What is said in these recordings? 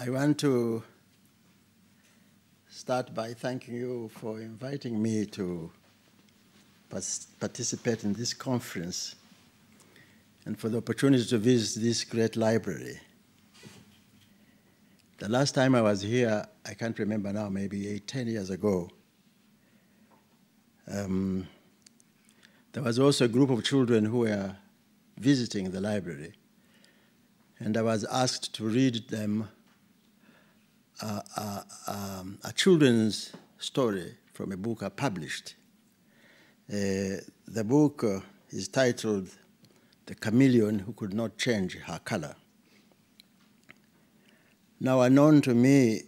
I want to start by thanking you for inviting me to participate in this conference and for the opportunity to visit this great library. The last time I was here, I can't remember now, maybe 10 years ago. There was also a group of children who were visiting the library, and I was asked to read them a children's story from a book I published. The book is titled "The Chameleon Who Could Not Change Her Color." Now, unknown to me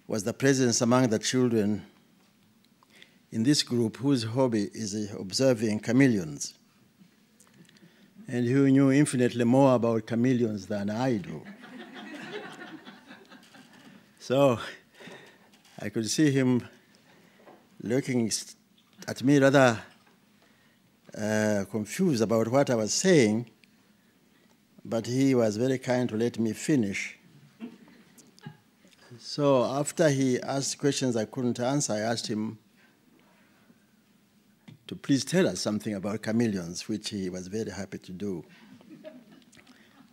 was the presence among the children in this group whose hobby is observing chameleons, and who knew infinitely more about chameleons than I do. So I could see him looking at me rather confused about what I was saying, but he was very kind to let me finish. So after he asked questions I couldn't answer, I asked him to please tell us something about chameleons, which he was very happy to do.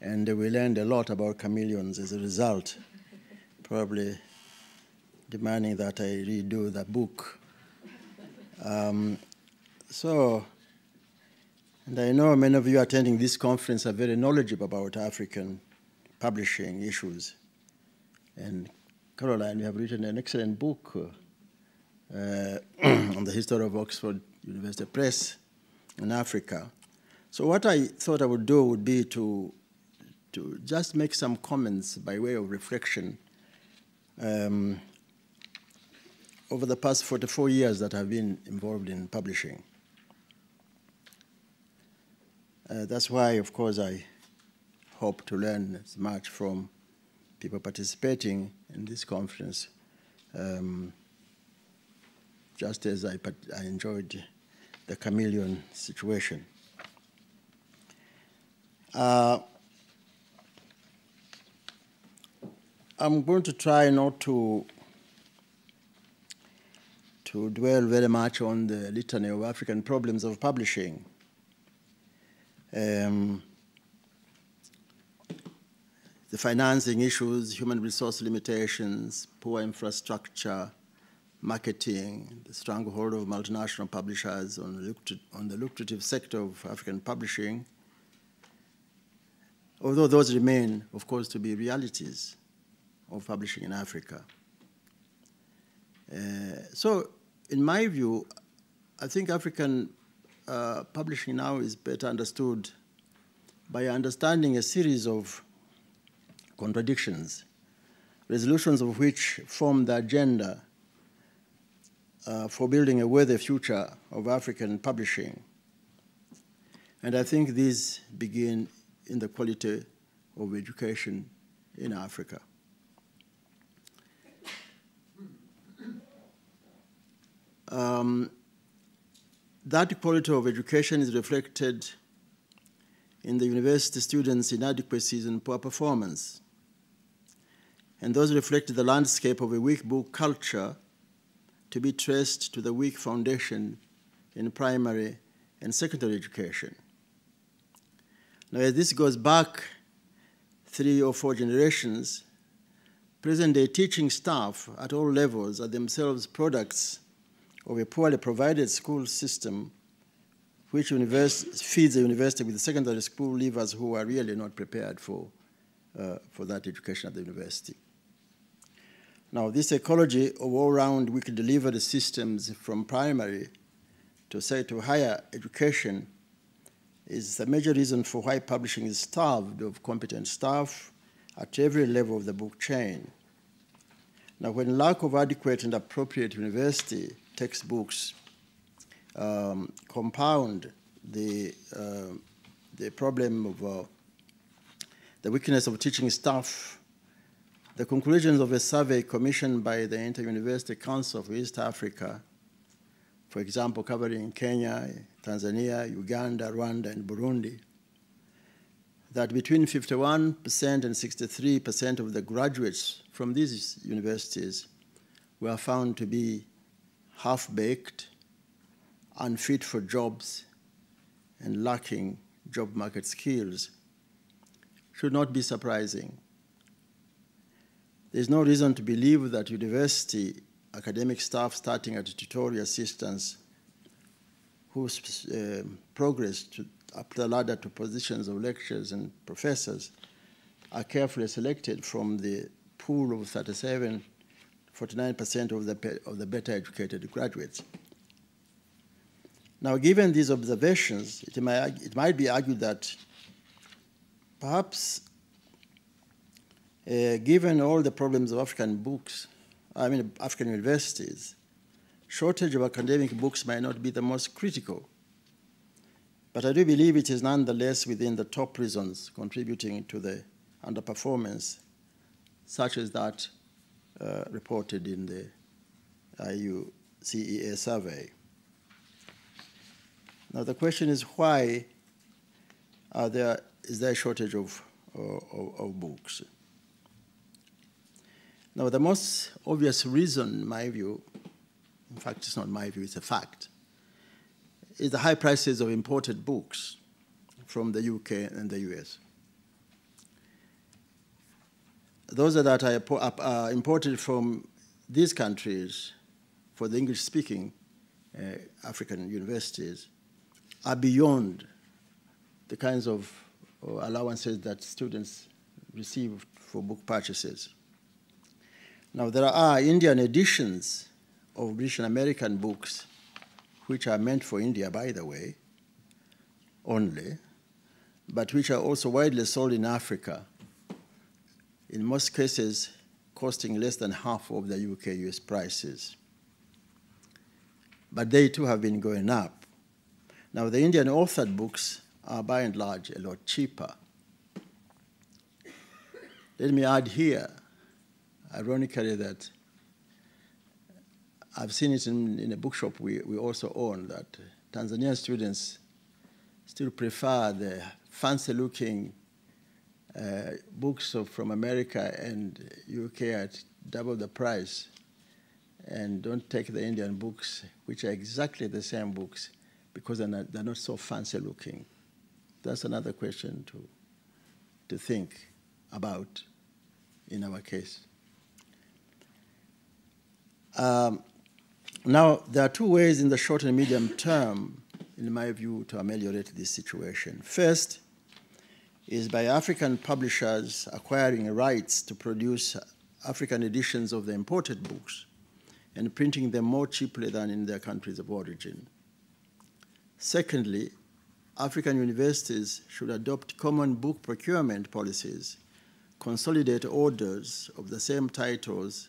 And we learned a lot about chameleons as a result, probably demanding that I redo the book. And I know many of you attending this conference are very knowledgeable about African publishing issues. And Caroline, you have written an excellent book on the history of Oxford University Press in Africa. So what I thought I would do would be to just make some comments by way of reflection over the past 44 years that I've been involved in publishing. That's why, of course, I hope to learn as much from people participating in this conference, just as I enjoyed the chameleon situation. I'm going to try not to dwell very much on the litany of African problems of publishing. The financing issues, human resource limitations, poor infrastructure, marketing, the stranglehold of multinational publishers on the lucrative sector of African publishing, although those remain, of course, to be realities of publishing in Africa. So, in my view, I think African publishing now is better understood by understanding a series of contradictions, resolutions of which form the agenda for building a worthy future of African publishing. And I think these begin in the quality of education in Africa. That quality of education is reflected in the university students' inadequacies and poor performance. And those reflect the landscape of a weak book culture to be traced to the weak foundation in primary and secondary education. Now, as this goes back 3 or 4 generations, present-day teaching staff at all levels are themselves products of a poorly provided school system which feeds the university with secondary school leavers who are really not prepared for that education at the university. Now, this ecology of all-round weak delivery systems from primary to higher education is the major reason for why publishing is starved of competent staff at every level of the book chain. Now, when lack of adequate and appropriate university textbooks compound the problem of the weakness of teaching staff, the conclusions of a survey commissioned by the Inter-University Council for East Africa, for example, covering Kenya, Tanzania, Uganda, Rwanda, and Burundi, that between 51% and 63% of the graduates from these universities were found to be half-baked, unfit for jobs, and lacking job market skills should not be surprising. There's no reason to believe that university academic staff starting at tutorial assistants whose progress up the ladder to positions of lecturers and professors are carefully selected from the pool of 49% of the better educated graduates. Now, given these observations, it might be argued that perhaps given all the problems of African universities, shortage of academic books might not be the most critical. But I do believe it is nonetheless within the top reasons contributing to the underperformance, such as that reported in the IUCEA survey. Now the question is, why is there a shortage of books? Now the most obvious reason, in my view, in fact it's not my view, it's a fact, is the high prices of imported books from the UK and the US. Those that are imported from these countries for the English-speaking African universities are beyond the kinds of allowances that students receive for book purchases. Now, there are Indian editions of British and American books, which are meant for India, by the way, only, but which are also widely sold in Africa, in most cases costing less than half of the UK-US prices. But they too have been going up. Now, the Indian authored books are by and large a lot cheaper. Let me add here, ironically, that I've seen it in a bookshop we also own, that Tanzanian students still prefer the fancy-looking books from America and UK at double the price, and don't take the Indian books, which are exactly the same books, because they're not so fancy-looking. That's another question to think about in our case. Now, there are two ways in the short and medium term, in my view, to ameliorate this situation. First is by African publishers acquiring rights to produce African editions of the imported books and printing them more cheaply than in their countries of origin. Secondly, African universities should adopt common book procurement policies, consolidate orders of the same titles,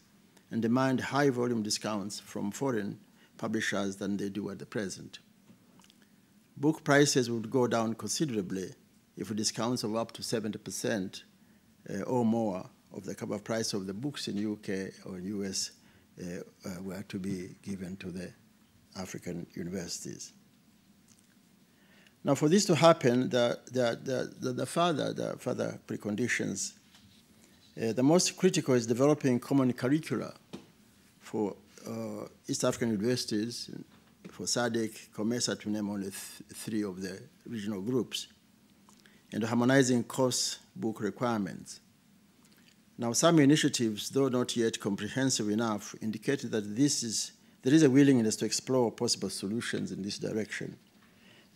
and demand high volume discounts from foreign publishers than they do at the present. Book prices would go down considerably if discounts of up to 70% or more of the cover price of the books in UK or US were to be given to the African universities. Now, for this to happen, the further preconditions, the most critical is developing common curricula for East African universities, for SADC, COMESA, to name only three of the regional groups, and harmonizing course book requirements. Now, some initiatives, though not yet comprehensive enough, indicate that there is a willingness to explore possible solutions in this direction,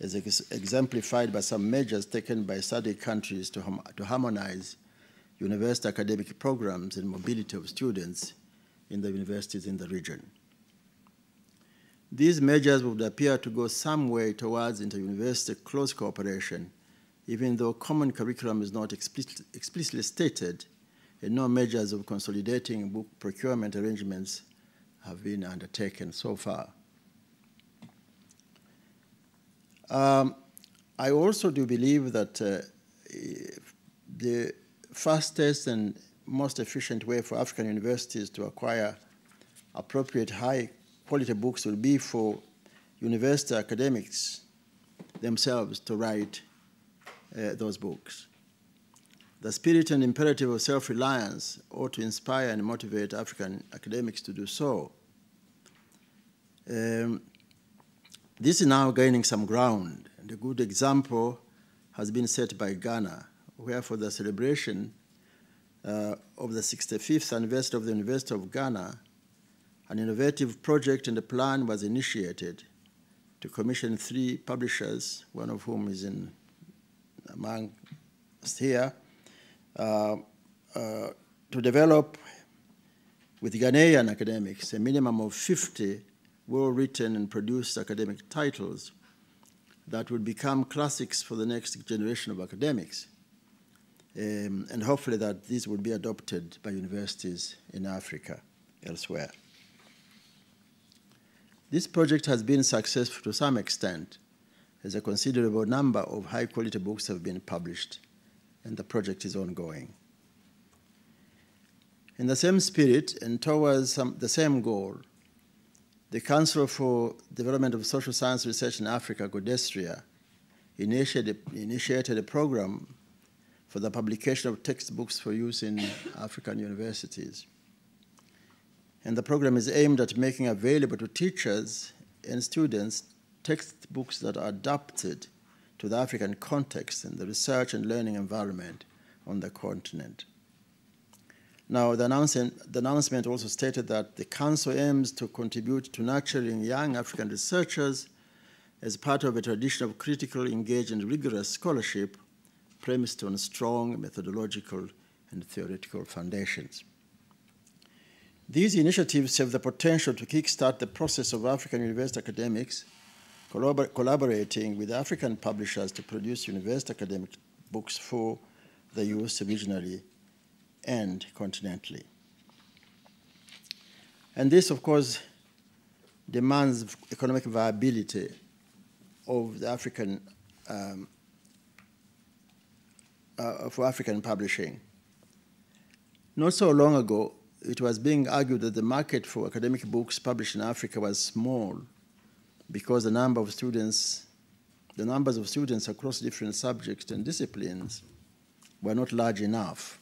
as exemplified by some measures taken by SADC countries to harmonize university academic programs and mobility of students in the universities in the region. These measures would appear to go some way towards inter-university close cooperation, even though common curriculum is not explicitly stated, and no measures of consolidating book procurement arrangements have been undertaken so far. I also do believe that the fastest and most efficient way for African universities to acquire appropriate high-quality books will be for university academics themselves to write those books. The spirit and imperative of self-reliance ought to inspire and motivate African academics to do so. This is now gaining some ground, and a good example has been set by Ghana, where for the celebration of the 65th anniversary of the University of Ghana, an innovative project and a plan was initiated to commission 3 publishers, one of whom is among us here, to develop with Ghanaian academics a minimum of 50 well-written and produced academic titles that would become classics for the next generation of academics, and hopefully that these would be adopted by universities in Africa elsewhere. This project has been successful to some extent, as a considerable number of high-quality books have been published, and the project is ongoing. In the same spirit and towards the same goal, the Council for Development of Social Science Research in Africa, CODESTRIA, initiated a program for the publication of textbooks for use in African universities. And the program is aimed at making available to teachers and students textbooks that are adapted to the African context and the research and learning environment on the continent. Now, the announcement also stated that the Council aims to contribute to nurturing young African researchers as part of a tradition of critical, engaged, and rigorous scholarship premised on strong methodological and theoretical foundations. These initiatives have the potential to kickstart the process of African university academics collaborating with African publishers to produce university academic books for the use regionally and continentally. And this, of course, demands economic viability of the African, for African publishing. Not so long ago, it was being argued that the market for academic books published in Africa was small because the numbers of students across different subjects and disciplines were not large enough.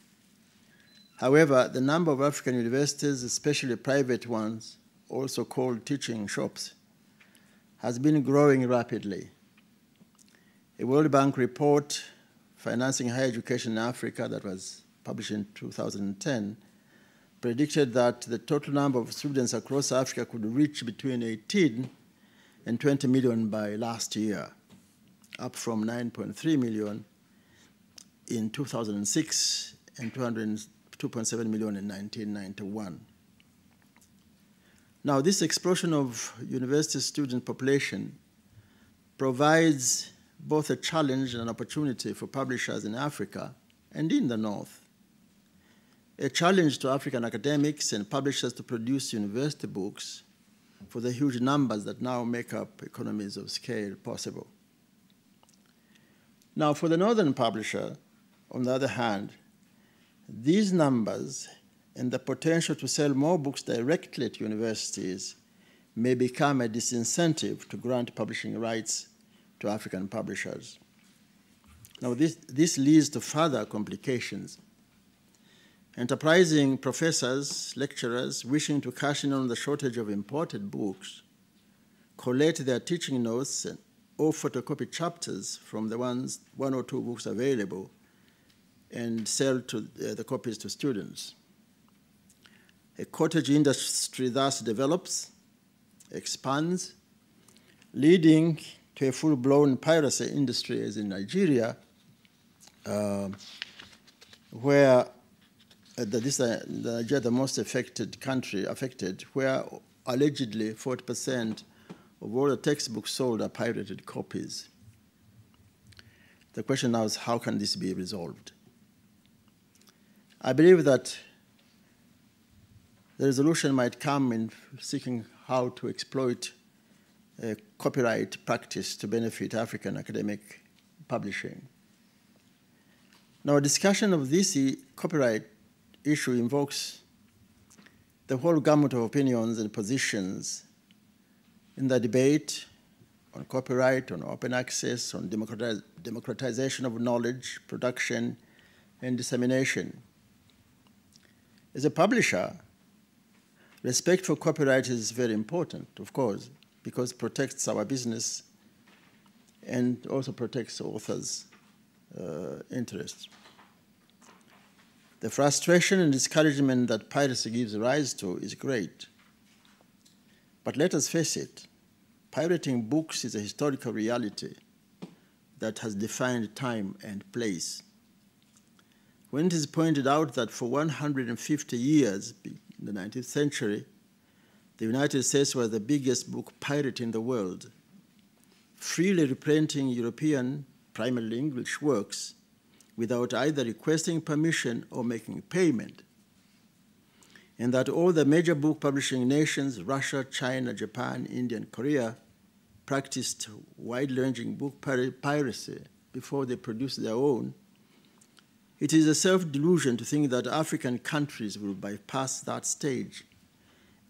However, the number of African universities, especially private ones, also called teaching shops, has been growing rapidly. A World Bank report financing higher education in Africa that was published in 2010 predicted that the total number of students across Africa could reach between 18 and 20 million by last year, up from 9.3 million in 2006 and 2.7 million in 1991. Now, this explosion of university student population provides both a challenge and an opportunity for publishers in Africa and in the North. A challenge to African academics and publishers to produce university books for the huge numbers that now make up economies of scale possible. Now, for the Northern publisher, on the other hand, these numbers and the potential to sell more books directly at universities may become a disincentive to grant publishing rights to African publishers. Now, this leads to further complications. Enterprising professors, lecturers, wishing to cash in on the shortage of imported books, collate their teaching notes or photocopy chapters from the one or two books available and sell the copies to students. A cottage industry thus develops, expands, leading to a full-blown piracy industry as in Nigeria, where Nigeria, the most affected country, where allegedly 40% of all the textbooks sold are pirated copies. The question now is, how can this be resolved? I believe that the resolution might come in seeking how to exploit a copyright practice to benefit African academic publishing. Now, a discussion of this copyright issue invokes the whole gamut of opinions and positions in the debate on copyright, on open access, on democratization of knowledge, production, and dissemination. As a publisher, respect for copyright is very important, of course, because it protects our business and also protects authors' interests. The frustration and discouragement that piracy gives rise to is great. But let us face it, pirating books is a historical reality that has defined time and place. When it is pointed out that for 150 years in the 19th century, the United States was the biggest book pirate in the world, freely reprinting European, primarily English works without either requesting permission or making payment, and that all the major book publishing nations, Russia, China, Japan, India, and Korea, practiced wide-ranging book piracy before they produced their own, it is a self-delusion to think that African countries will bypass that stage,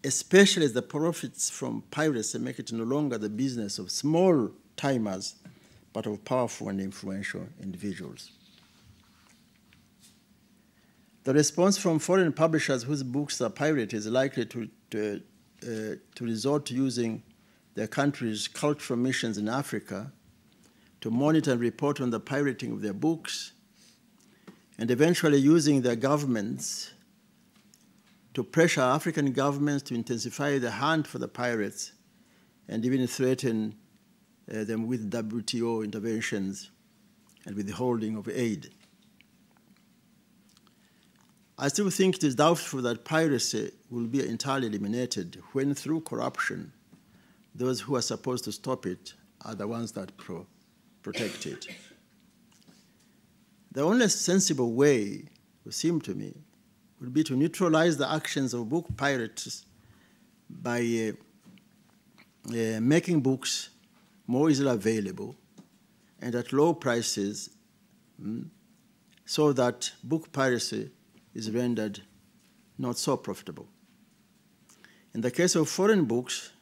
especially as the profits from piracy make it no longer the business of small timers, but of powerful and influential individuals. The response from foreign publishers whose books are pirated is likely to resort to using their country's cultural missions in Africa to monitor and report on the pirating of their books, and eventually using their governments to pressure African governments to intensify the hunt for the pirates and even threaten them with WTO interventions and withholding of aid. I still think it is doubtful that piracy will be entirely eliminated when, through corruption, those who are supposed to stop it are the ones that protect it. The only sensible way, it would seem to me, would be to neutralize the actions of book pirates by making books more easily available and at low prices, so that book piracy is rendered not so profitable. In the case of foreign books,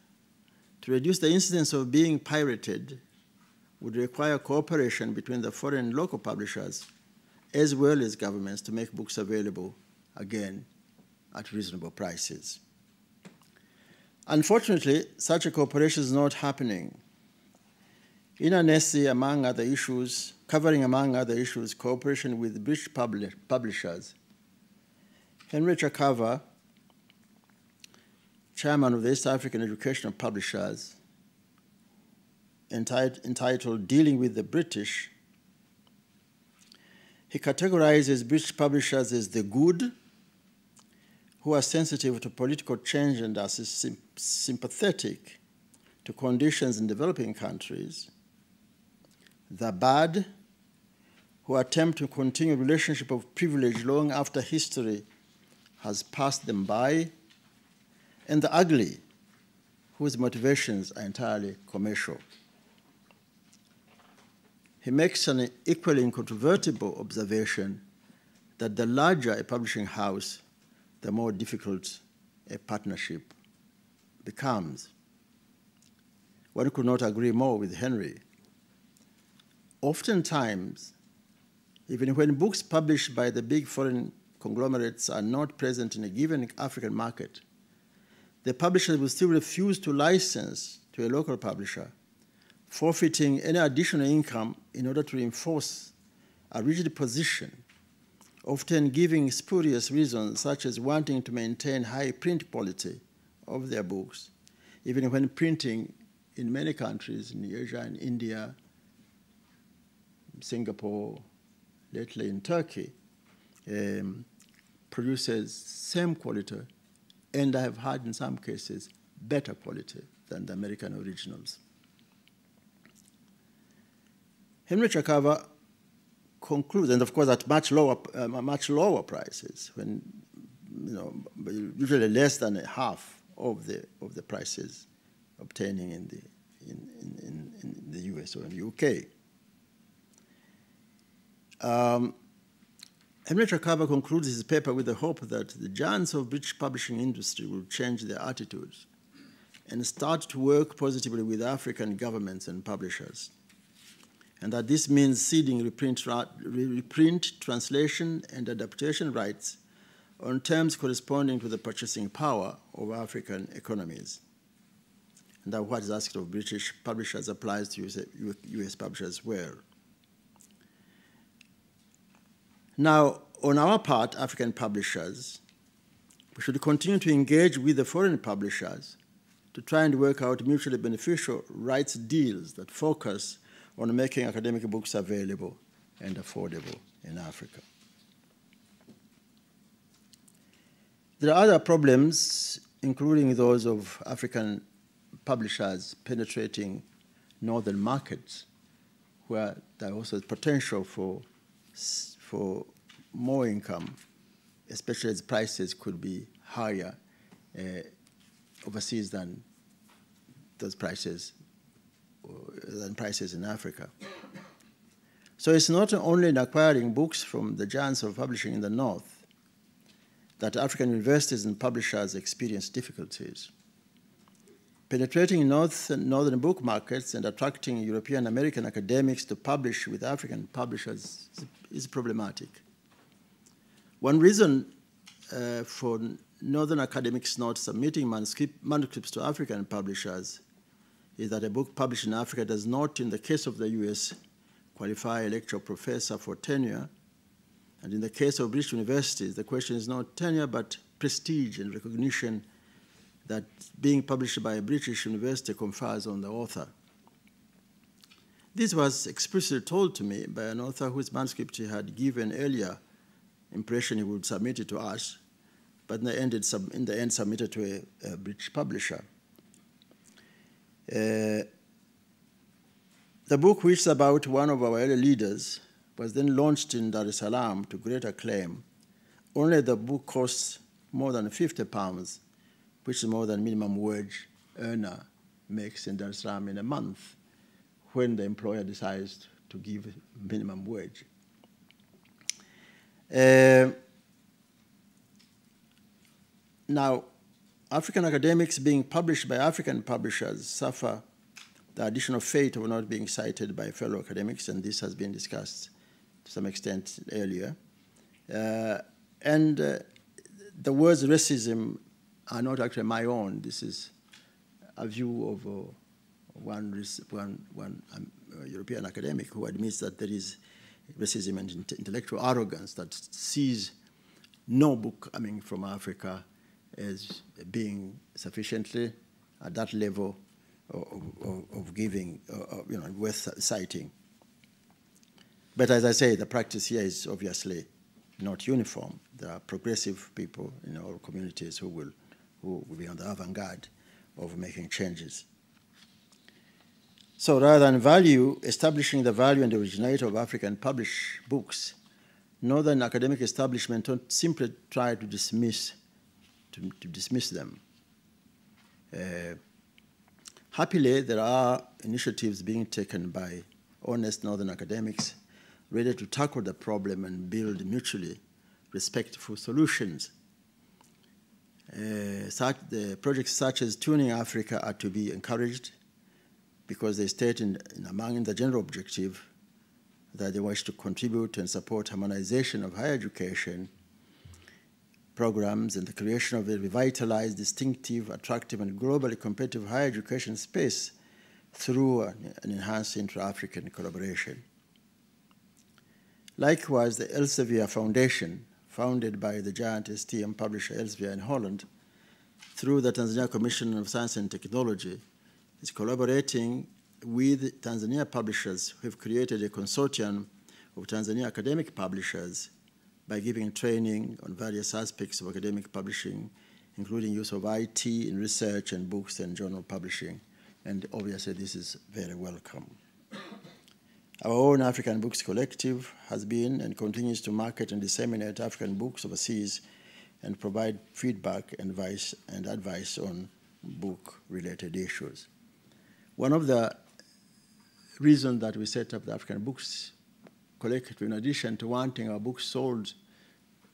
to reduce the incidence of being pirated would require cooperation between the foreign and local publishers, as well as governments, to make books available, again, at reasonable prices. Unfortunately, such a cooperation is not happening. In an essay, among other issues, covering, among other issues, cooperation with British publishers, Henry Chakava, chairman of the East African Educational Publishers, entitled Dealing with the British, he categorizes British publishers as the good, who are sensitive to political change and are sympathetic to conditions in developing countries, the bad, who attempt to continue a relationship of privilege long after history has passed them by, and the ugly, whose motivations are entirely commercial. He makes an equally incontrovertible observation that the larger a publishing house, the more difficult a partnership becomes. One could not agree more with Henry. Oftentimes, even when books published by the big foreign conglomerates are not present in a given African market, the publisher will still refuse to license to a local publisher, forfeiting any additional income in order to reinforce a rigid position, often giving spurious reasons such as wanting to maintain high print quality of their books, even when printing in many countries, in Asia and India, Singapore, lately in Turkey, produces same quality, and I have had in some cases better quality than the American originals. Henry Chakava concludes, and of course at much lower prices, when usually less than half of the prices obtaining in the US or in the UK. Henry Chakava concludes his paper with the hope that the giants of British publishing industry will change their attitudes and start to work positively with African governments and publishers. and that this means ceding reprint, translation, and adaptation rights on terms corresponding to the purchasing power of African economies. And that what is asked of British publishers applies to US publishers as well. Now, on our part, African publishers, we should continue to engage with the foreign publishers to try and work out mutually beneficial rights deals that focus on making academic books available and affordable in Africa. There are other problems, including those of African publishers penetrating northern markets, where there also is potential for more income, especially as prices could be higher overseas than those prices in Africa. So it's not only in acquiring books from the giants of publishing in the north that African universities and publishers experience difficulties. Penetrating northern book markets and attracting European American academics to publish with African publishers is problematic. One reason for northern academics not submitting manuscripts to African publishers is that a book published in Africa does not, in the case of the US, qualify a lecturer professor for tenure. And in the case of British universities, the question is not tenure, but prestige and recognition that being published by a British university confers on the author. This was explicitly told to me by an author whose manuscript he had given earlier impression he would submit it to us, but in the end submitted to a British publisher. The book, which is about one of our early leaders, was then launched in Dar es Salaam to great acclaim. Only the book costs more than £50, which is more than minimum wage earner makes in Dar es Salaam in a month when the employer decides to give minimum wage. Now, African academics being published by African publishers suffer the additional fate of not being cited by fellow academics, and this has been discussed to some extent earlier. The words racism are not actually my own. This is a view of one European academic who admits that there is racism and intellectual arrogance that sees no book coming from Africa as being sufficiently at that level of giving, worth citing. But as I say, the practice here is obviously not uniform. There are progressive people in our communities who will be on the avant-garde of making changes. So rather than establishing the value and originator of African published books, northern academic establishment don't simply try to dismiss them. Happily, there are initiatives being taken by honest northern academics ready to tackle the problem and build mutually respectful solutions. The projects such as Tuning Africa are to be encouraged because they state among the general objective that they wish to contribute and support harmonization of higher education programs and the creation of a revitalized, distinctive, attractive, and globally competitive higher education space through an enhanced intra-African collaboration. Likewise, the Elsevier Foundation, founded by the giant STM publisher Elsevier in Holland, through the Tanzania Commission of Science and Technology, is collaborating with Tanzania publishers who have created a consortium of Tanzania academic publishers by giving training on various aspects of academic publishing, including use of IT in research and books and journal publishing. And obviously, this is very welcome. Our own African Books Collective has been and continues to market and disseminate African books overseas and provide feedback and advice on book-related issues. One of the reasons that we set up the African Books Collective, in addition to wanting our books sold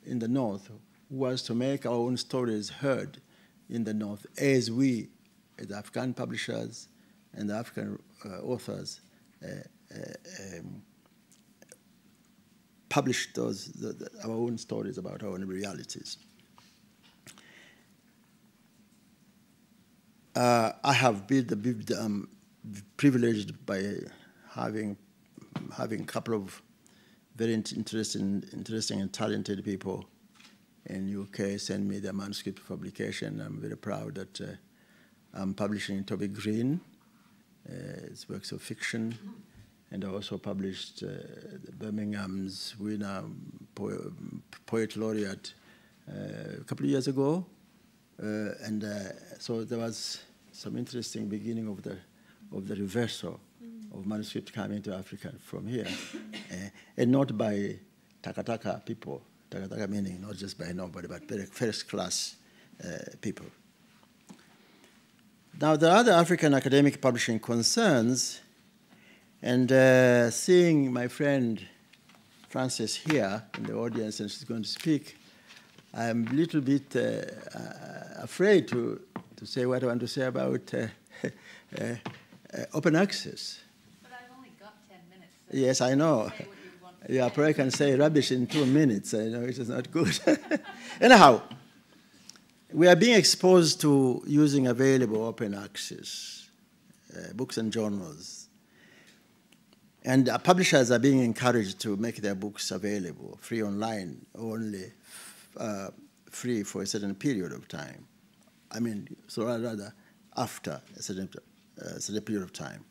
in the North, was to make our own stories heard in the North as we, as African publishers and the African authors, publish our own stories about our own realities. I have been privileged by having a couple of very interesting and talented people in UK send me their manuscript for publication. I'm very proud that I'm publishing Toby Green, his works of fiction, and I also published Birmingham's winner, poet laureate, a couple of years ago. So there was some interesting beginning of the reversal of manuscript coming to Africa from here, and not by Takataka people. Takataka meaning not just by nobody, but very first-class people. Now, there are other African academic publishing concerns, and seeing my friend Frances here in the audience, and she's going to speak, I'm a little bit afraid to say what I want to say about open access. But I've only got 10 minutes. So yes, I know. say what you want to Yeah, say. probably can say rubbish in 2 minutes. I know it is not good. Anyhow, we are being exposed to using available open access books and journals. And publishers are being encouraged to make their books available, free online, only free for a certain period of time. I mean, so rather after a certain period of time.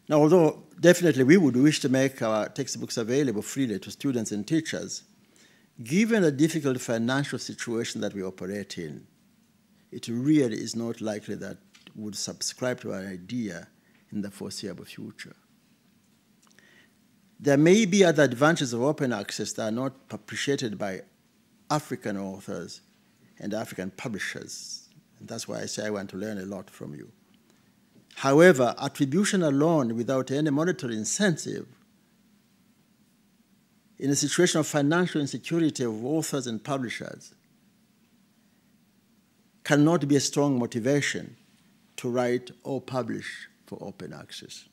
Now, although definitely we would wish to make our textbooks available freely to students and teachers, given the difficult financial situation that we operate in, it really is not likely that we would subscribe to our idea in the foreseeable future. There may be other advantages of open access that are not appreciated by African authors and African publishers. And that's why I say I want to learn a lot from you. However, attribution alone without any monetary incentive in a situation of financial insecurity of authors and publishers cannot be a strong motivation to write or publish for open access.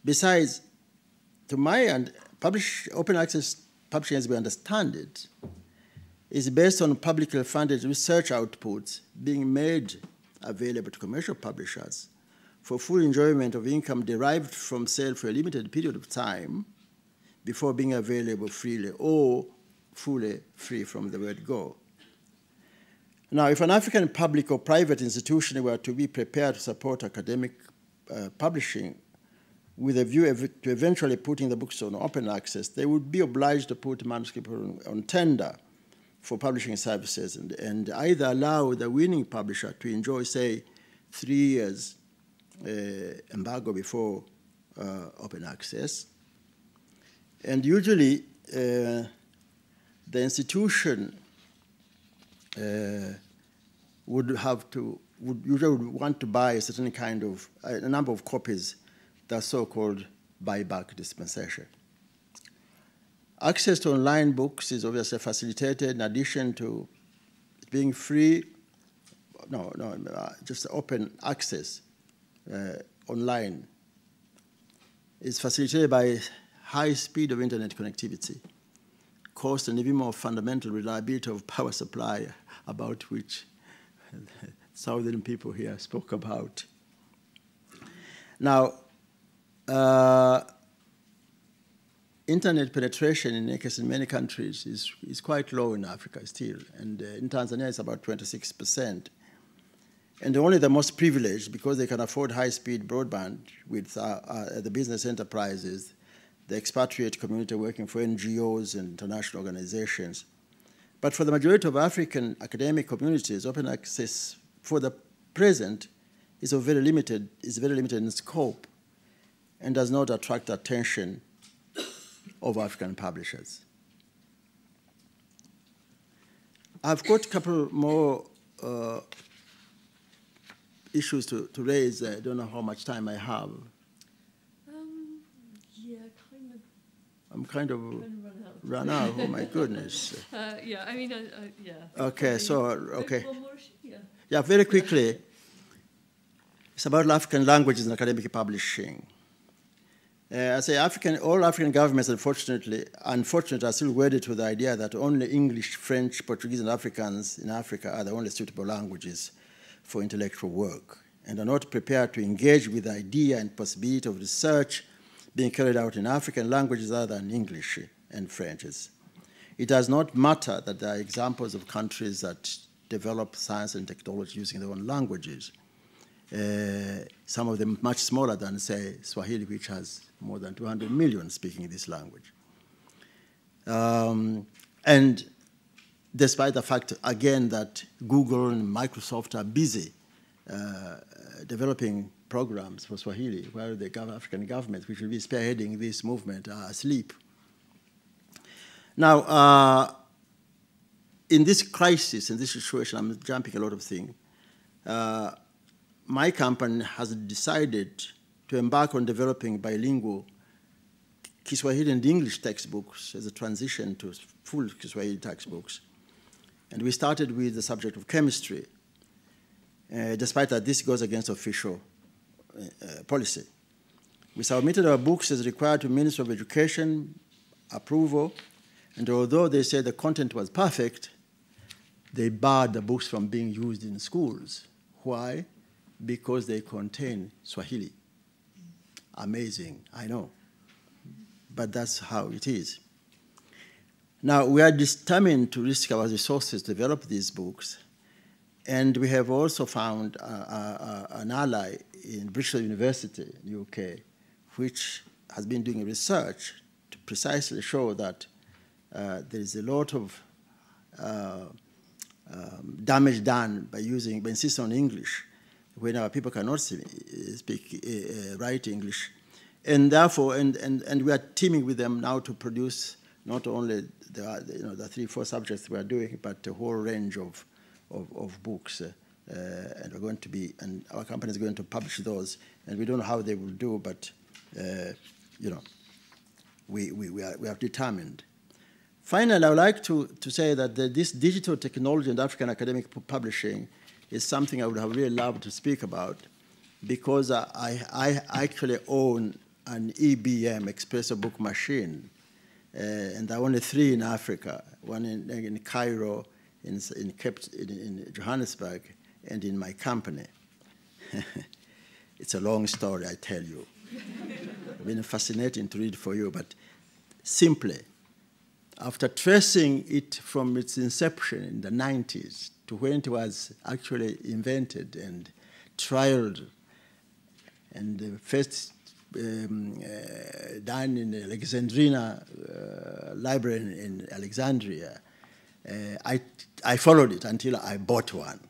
Besides, to my end, open access publishing as we understand it is based on publicly funded research outputs being made available to commercial publishers for full enjoyment of income derived from sale for a limited period of time before being available freely or fully free from the word go. Now, if an African public or private institution were to be prepared to support academic publishing with a view to eventually putting the books on open access, they would be obliged to put manuscript on tender for publishing services and either allow the winning publisher to enjoy, say, 3 years embargo before open access. And usually, the institution would usually want to buy a certain kind of, a number of copies, the so-called buyback dispensation. Access to online books is obviously facilitated in addition to being free, just open access online is facilitated by high speed of internet connectivity, cost, and even more fundamental reliability of power supply, about which southern people here spoke about. Now, internet penetration in many countries is quite low in Africa still, and in Tanzania it's about 26%. And only the most privileged, because they can afford high-speed broadband with the business enterprises, the expatriate community working for NGOs and international organizations. But for the majority of African academic communities, open access for the present is very limited in scope and does not attract attention of African publishers. I've got a couple more issues to raise. I don't know how much time I have. Yeah, kind of. I'm kind of run out. Oh my goodness. Yeah, I mean, yeah. Okay, so okay. One more issue? Yeah. Yeah, very quickly. It's about African languages and academic publishing. I say all African governments, unfortunately, are still wedded to the idea that only English, French, Portuguese, and Afrikaans in Africa are the only suitable languages for intellectual work, and are not prepared to engage with the idea and possibility of research being carried out in African languages other than English and French. It does not matter that there are examples of countries that develop science and technology using their own languages. Some of them much smaller than, say, Swahili, which has more than 200 million speaking this language. And despite the fact, again, that Google and Microsoft are busy developing programs for Swahili, while the African government, which will be spearheading this movement, are asleep. Now, in this crisis, in this situation, I'm jumping a lot of things, my company has decided to embark on developing bilingual Kiswahili and English textbooks as a transition to full Kiswahili textbooks. And we started with the subject of chemistry, despite that this goes against official policy. We submitted our books as required to Ministry of Education approval, and although they said the content was perfect, they barred the books from being used in schools. Why? Because they contain Swahili. Amazing, I know. But that's how it is. Now, we are determined to risk our resources to develop these books, and we have also found an ally in Brookes University, UK, which has been doing research to precisely show that there is a lot of damage done by insisting on English when our people cannot write English. And therefore, and we are teaming with them now to produce not only the 3-4 subjects we are doing, but a whole range of books. And we're going to be, and our company is going to publish those. And we don't know how they will do, but we are determined. Finally, I would like to say that this digital technology and African academic publishing is something I would have really loved to speak about, because I actually own an EBM, Espresso Book Machine, and there are only 3 in Africa, one in Cairo, in Johannesburg, and in my company. It's a long story, I tell you. It's been fascinating to read for you, but simply, after tracing it from its inception in the 90s to when it was actually invented and trialed, and first done in the Alexandrina library in Alexandria, I followed it until I bought one,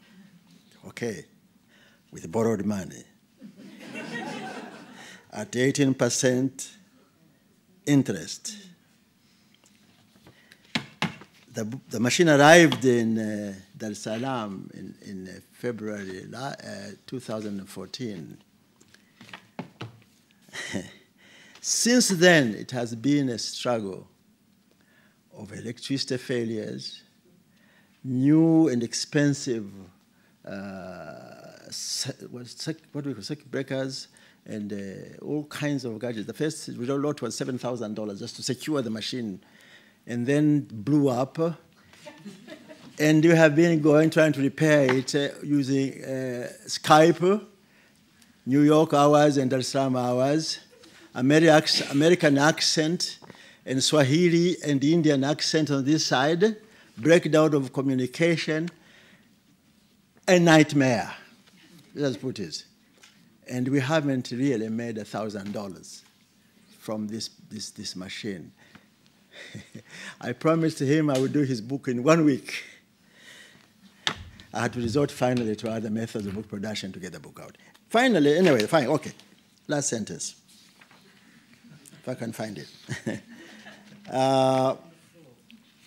okay, with borrowed money at 18% interest. The machine arrived in Dar es Salaam in February 2014. Since then, it has been a struggle of electricity failures, new and expensive circuit breakers, and all kinds of gadgets. The first lot was $7,000 just to secure the machine, and then blew up. And you have been trying to repair it using Skype, New York hours and Dar es Salaam hours, American accent, and Swahili and Indian accent on this side, breakdown of communication, a nightmare, let's put it. And we haven't really made $1,000 from this machine. I promised him I would do his book in 1 week. I had to resort finally to other methods of book production to get the book out. Finally, anyway, fine, okay. Last sentence, if I can find it.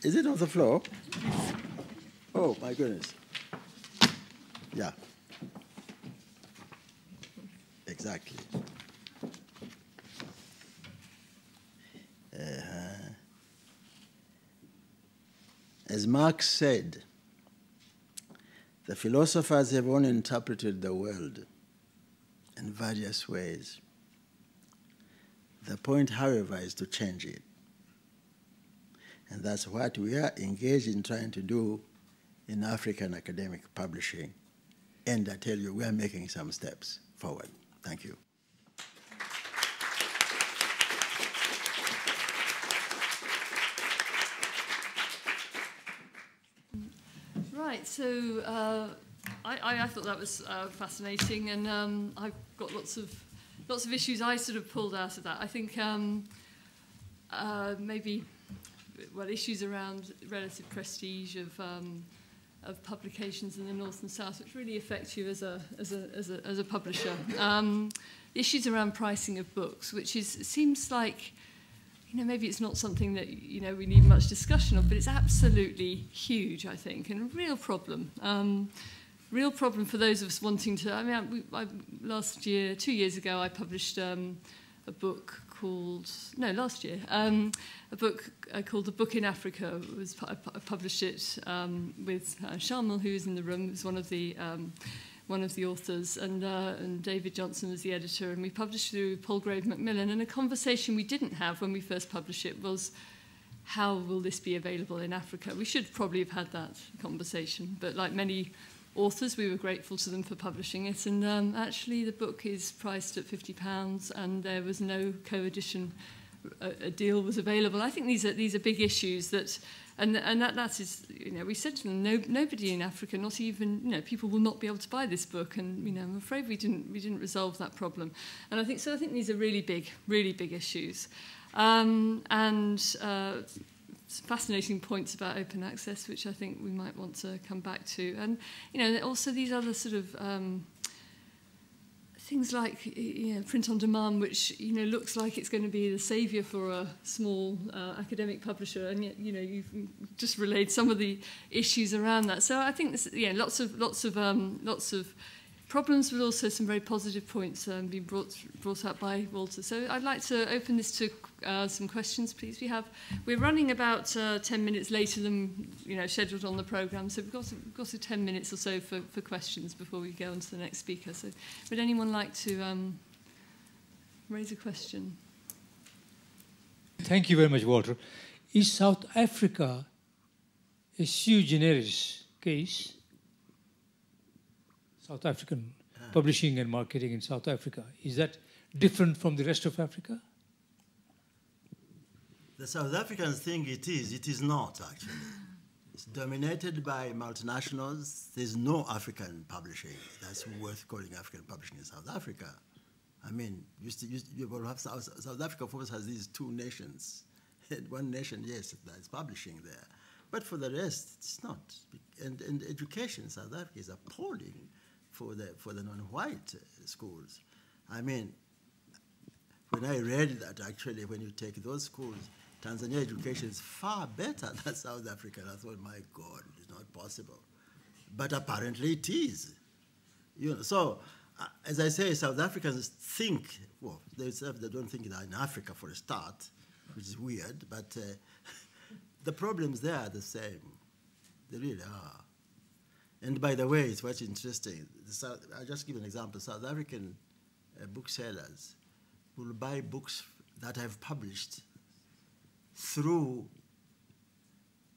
Is it on the floor? Oh, my goodness. Yeah. Exactly. As Marx said, the philosophers have only interpreted the world. in various ways. The point, however, is to change it. And that's what we are engaged in trying to do in African academic publishing. And I tell you, we are making some steps forward. Thank you. Right, so I thought that was fascinating, and I've got lots of issues I sort of pulled out of that. I think maybe issues around relative prestige of publications in the North and South, which really affect you as a publisher. Issues around pricing of books, which seems like, maybe it's not something that, we need much discussion of, but it's absolutely huge, I think, and a real problem. Real problem for those of us wanting to, last year, 2 years ago, I published a book called, last year, a book called The Book in Africa. I published it with Sharmil, who is in the room, who's one of the authors, and David Johnson was the editor, and we published through Palgrave Macmillan. And a conversation we didn't have when we first published it was, how will this be available in Africa? We should probably have had that conversation, but like many authors, we were grateful to them for publishing it. And actually, the book is priced at £50, and there was no co-edition. A deal was available. I think these are big issues that. And that is, we said to them, nobody in Africa, not even, people will not be able to buy this book, and I'm afraid we didn't resolve that problem. And I think these are really big issues, and fascinating points about open access, which I think we might want to come back to, and also these other sort of things like print on demand, which looks like it's going to be the saviour for a small academic publisher, and yet you've just relayed some of the issues around that. So I think this, lots of problems, but also some very positive points being brought up by Walter. So I'd like to open this to some questions, please. We're running about 10 minutes later than scheduled on the programme, so we've got 10 minutes or so for questions before we go on to the next speaker. So would anyone like to raise a question? Thank you very much, Walter. Is South Africa a sui generis case? South African publishing and marketing in South Africa, is that different from the rest of Africa? The South Africans think it is. It is not, actually. It's dominated by multinationals. There's no African publishing that's worth calling African publishing in South Africa. I mean, you will have South Africa, of course, has these two nations. One nation, yes, that's publishing there. But for the rest, it's not. And education in South Africa is appalling for the non-white schools. I mean, when I read that, actually, when you take those schools, Tanzania education is far better than South Africa. I thought, my God, it's not possible. But apparently it is. So, as I say, South Africans think, well, they don't think they're in Africa for a start, which is weird, but the problems there are the same. They really are. And by the way, it's quite interesting. I'll just give an example. South African booksellers will buy books that I've published through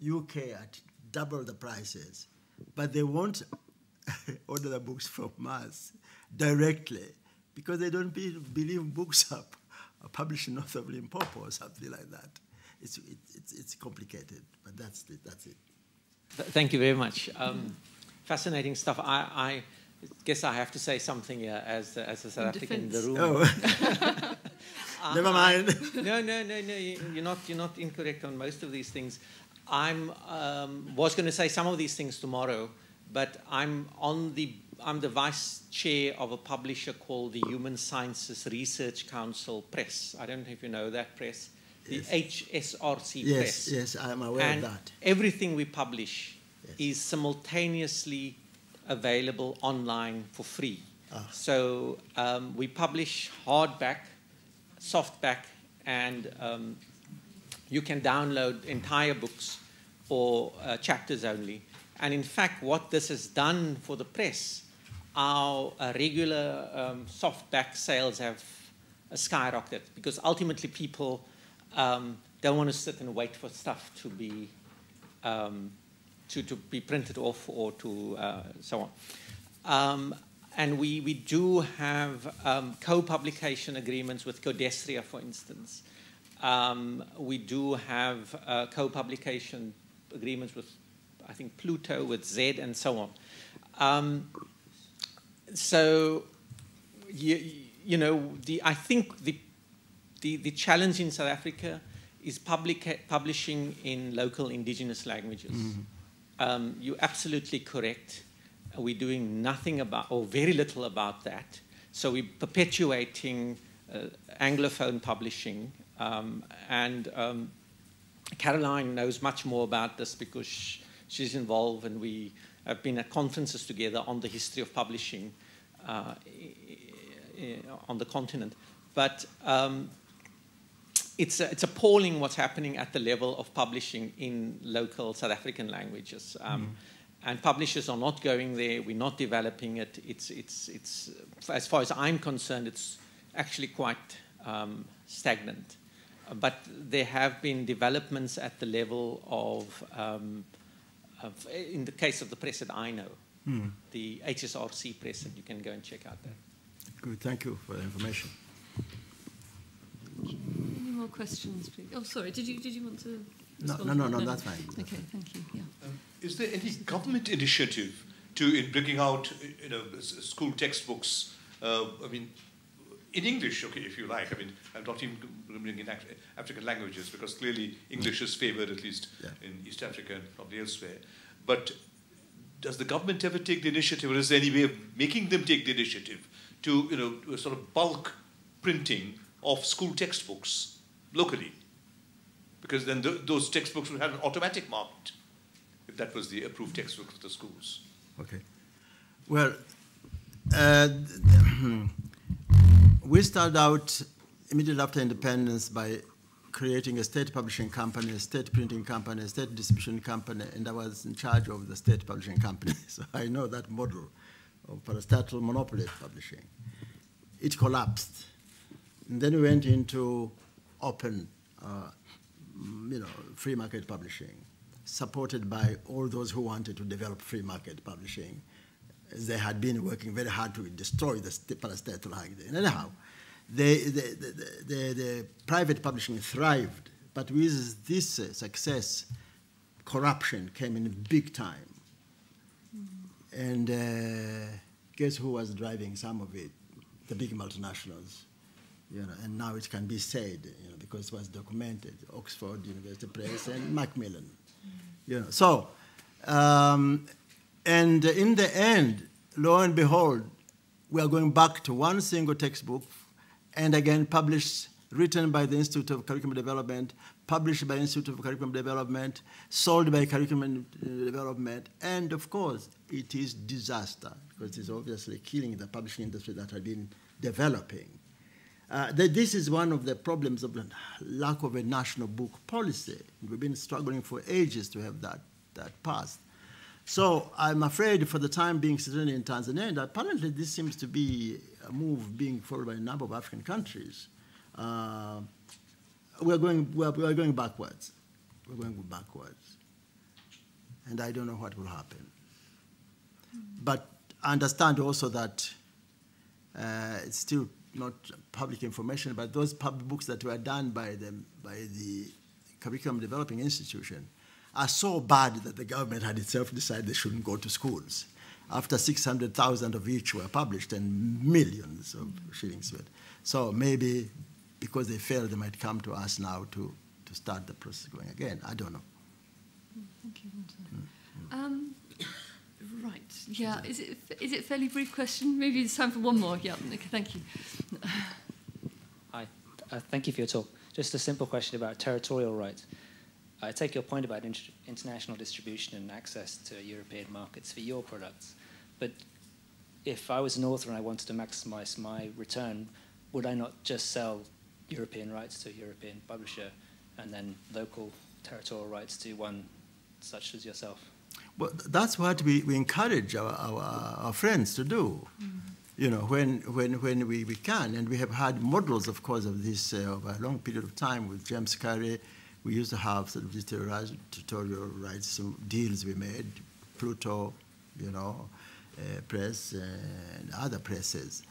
UK at double the prices, but they won't order the books from us directly because they don't believe books are published north of Limpopo or something like that. It's complicated, but that's it. Thank you very much. Fascinating stuff. I guess I have to say something here as a South African in the room. Oh. Never mind. No. You're not incorrect on most of these things. Was going to say some of these things tomorrow, but I'm the vice chair of a publisher called the Human Sciences Research Council Press. I don't know if you know that press. The HSRC Press. Yes, I'm aware of that. Everything we publish is simultaneously available online for free. So we publish hardback, softback, and you can download entire books or chapters only. And in fact, what this has done for the press, our regular softback sales have skyrocketed, because ultimately people don't want to sit and wait for stuff to be printed off or to so on. And we do have co-publication agreements with Codestria, for instance. We do have co-publication agreements with, I think, Pluto, with Z, and so on. So, you know, I think the challenge in South Africa is publishing in local indigenous languages. Mm-hmm. You're absolutely correct. We're doing nothing about, or very little about that. So we're perpetuating Anglophone publishing. And Caroline knows much more about this because she's involved, and we have been at conferences together on the history of publishing on the continent. But it's appalling what's happening at the level of publishing in local South African languages. And publishers are not going there. We're not developing it. It's as far as I'm concerned, it's actually quite stagnant. But there have been developments at the level of in the case of the press that I know, the HSRC press, and you can go and check out that. Good, thank you for the information. Any more questions, please? Oh, sorry, did you want to? No, that's fine. Okay, thank you. Yeah. Is there any government initiative in bringing out, school textbooks? I mean, in English, okay, if you like. I mean, I'm not even bringing in African languages, because clearly English is favoured, at least in East Africa and probably elsewhere. But does the government ever take the initiative, or is there any way of making them take the initiative to, sort of bulk printing of school textbooks locally? Because then those textbooks would have an automatic market, if that was the approved textbook for the schools. Okay. Well, we started out immediately after independence by creating a state publishing company, a state printing company, a state distribution company, and I was in charge of the state publishing company. So I know that model of parastatal monopoly publishing. It collapsed. And then we went into open, free market publishing, supported by all those who wanted to develop free market publishing. They had been working very hard to destroy the parastatal. Anyhow, the private publishing thrived, but with this success, corruption came in big time. And guess who was driving some of it? The big multinationals. And now it can be said, because it was documented, Oxford University Press and Macmillan. So, and in the end, lo and behold, we are going back to one single textbook, and again published, written by the Institute of Curriculum Development, published by Institute of Curriculum Development, sold by Curriculum Development, and of course, it is disaster, because it's obviously killing the publishing industry that had been developing. This is one of the problems of the lack of a national book policy. We've been struggling for ages to have that passed. So I'm afraid for the time being, certainly in Tanzania, and apparently this seems to be a move being followed by a number of African countries. We're going backwards. We're going backwards. And I don't know what will happen. But I understand also that it's still not public information, but those public books that were done by the Curriculum Developing Institution are so bad that the government had itself decided they shouldn't go to schools. After 600,000 of each were published and millions of shillings worth. So maybe because they failed, they might come to us now to start the process going again. I don't know. Thank you, Walter. Right, yeah, is it a fairly brief question? Maybe it's time for one more. Yeah, okay, thank you. Hi, thank you for your talk. Just a simple question about territorial rights. I take your point about international distribution and access to European markets for your products, but if I was an author and I wanted to maximize my return, would I not just sell European rights to a European publisher and then local territorial rights to one such as yourself? Well, that's what we encourage our friends to do, you know, when we can. And we have had models, of course, of this over a long period of time with James Curry. We used to have sort of editorial rights, some deals we made, Pluto, you know, press and other presses.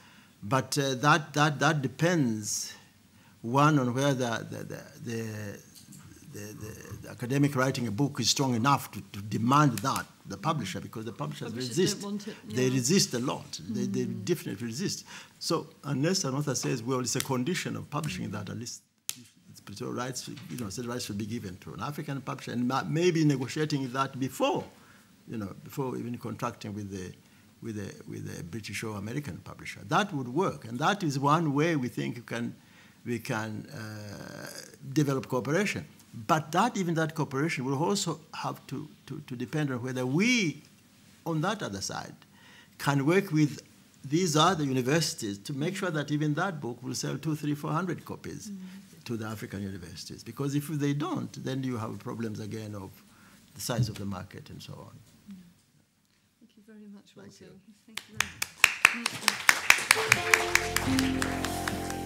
But that depends, one, on whether the academic writing a book is strong enough to demand that, the publisher, because the publishers resist. Don't want it, yeah. They resist a lot. They definitely resist. So unless an author says, well, it's a condition of publishing that, at least its rights, you know, rights should be given to an African publisher, and maybe negotiating that before, you know, before even contracting with a British or American publisher. That would work, and that is one way we think we can develop cooperation. But even that cooperation will also have to depend on whether we, on that other side, can work with these other universities to make sure that even that book will sell 200, 300, 400 copies to the African universities. Because if they don't, then you have problems again of the size of the market and so on. Thank you very much, Walter. Thank you. Thank you very much.